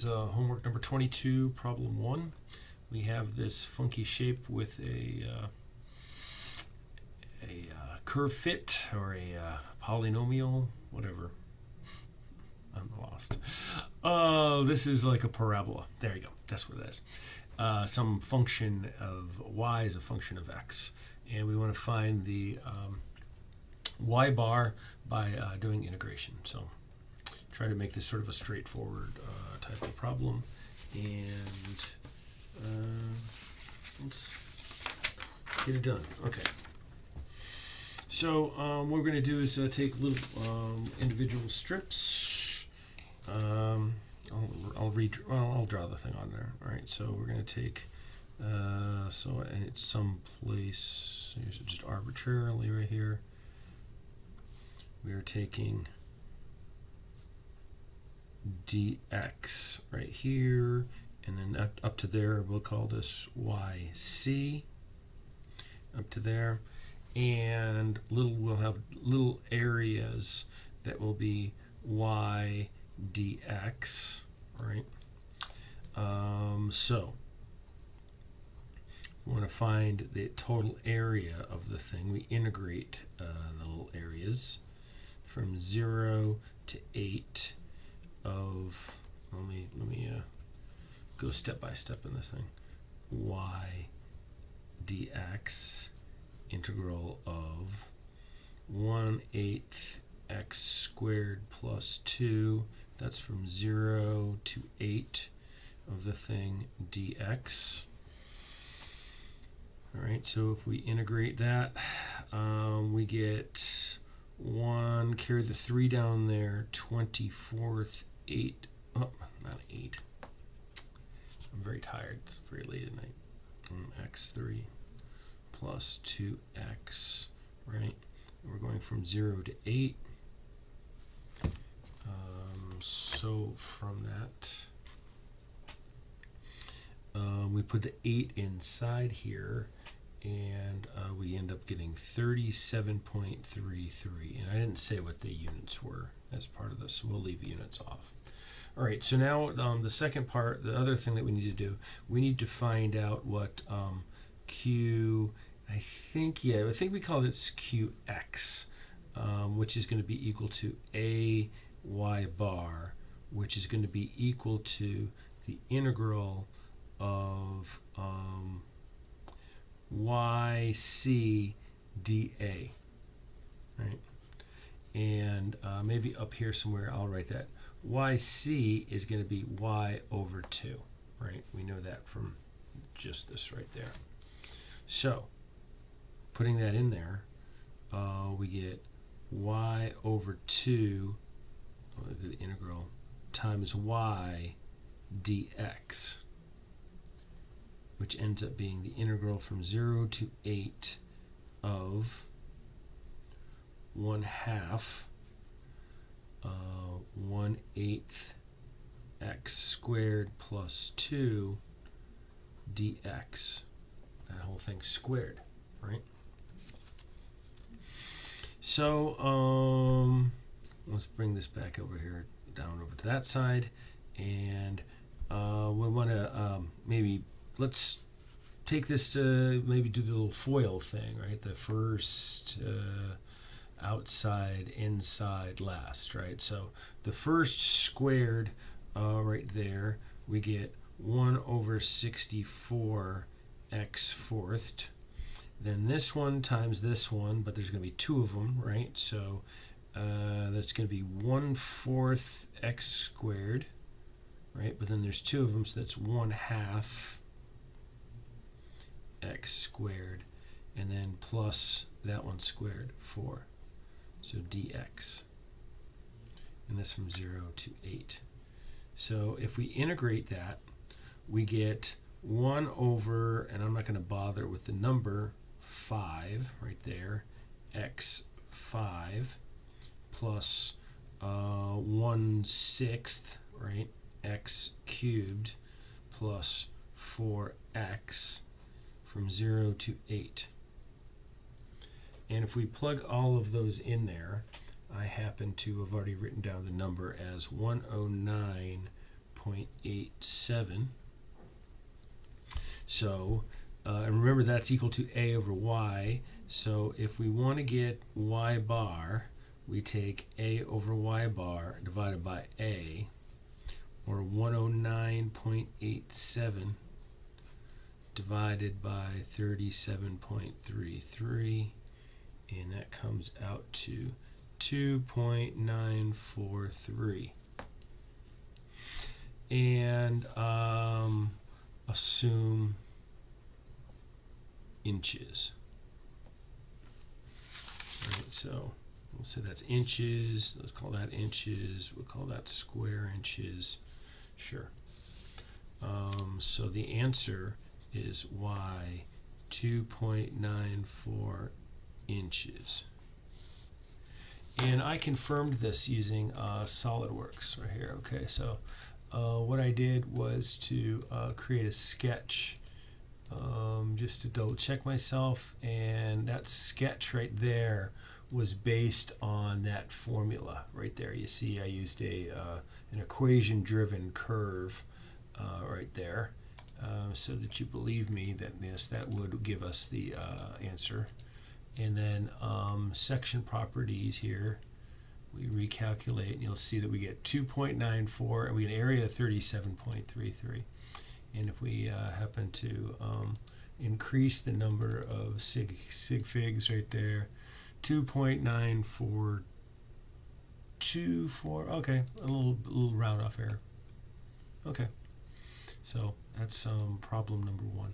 is homework number 22, problem 1. We have this funky shape with a curve fit or a polynomial, whatever. I'm lost. This is like a parabola. There you go. That's what it is. Some function of y is a function of x. And we want to find the y bar by doing integration. So try to make this sort of a straightforward type of problem. And let's get it done. Okay. So what we're going to do is take little individual strips. I'll draw the thing on there. All right. So we're going to take and it's someplace just arbitrarily right here. We are taking dx right here, and then up to there. We'll call this yc up to there. And we'll have little areas that will be y dx, right? So we want to find the total area of the thing. We integrate the little areas from 0 to 8 of, let me go step by step in this thing. Y dx integral of 1/8 x squared plus 2. That's from 0 to 8 of the thing dx. All right, so if we integrate that, we get 1, carry the 3 down there, 24th 8. Oh, not 8. I'm very tired. It's very late at night. X3 plus 2x, right? And we're going from 0 to 8. So from that, we put the 8 inside here, and we end up getting 37.33. And I didn't say what the units were as part of this, so we'll leave units off. All right, so now the second part, the other thing that we need to do, we need to find out what Q, I think we call this QX, which is going to be equal to a y bar, which is going to be equal to the integral of yc dA, right? And maybe up here somewhere I'll write that. yc is going to be y over 2, right? We know that from just this right there. So putting that in there, we get y over 2, the integral, times y dx, which ends up being the integral from 0 to 8 of 1/2 1/8 x squared plus 2 dx. That whole thing squared, right? So let's bring this back over here, down over to that side, and we want to let's take this to maybe do the little FOIL thing, right? The first, outside, inside, last, right? So the first squared right there, we get 1 over 64 x fourthed. Then this one times this one, but there's going to be 2 of them, right? So that's going to be 1/4 x squared, right? But then there's 2 of them, so that's 1/2 x squared, and then plus that one squared, 4. So dx. And this from 0 to 8. So if we integrate that, we get 1 over, and I'm not going to bother with the number, 5 right there, x5 plus 1/6, right, x cubed plus 4x from 0 to 8. And if we plug all of those in there, I happen to have already written down the number as 109 109.87. So and remember that's equal to a over y. So if we want to get y bar, we take a over y bar divided by a, or 109.87 divided by 37.33, and that comes out to 2.943. And assume inches. All right, so we'll say that's inches. Let's call that inches. We'll call that square inches. Sure. So the answer is y 2.94 inches. And I confirmed this using SolidWorks right here. Okay, so what I did was to create a sketch just to double check myself, and that sketch right there was based on that formula right there. You see I used an equation driven curve right there, so that you believe me that yes, that would give us the answer. And then section properties here, we recalculate, and you'll see that we get 2.94, and we get an area of 37.33. And if we happen to increase the number of sig figs right there, 2.9424. Okay, a little round off error. Okay, so that's problem number 1.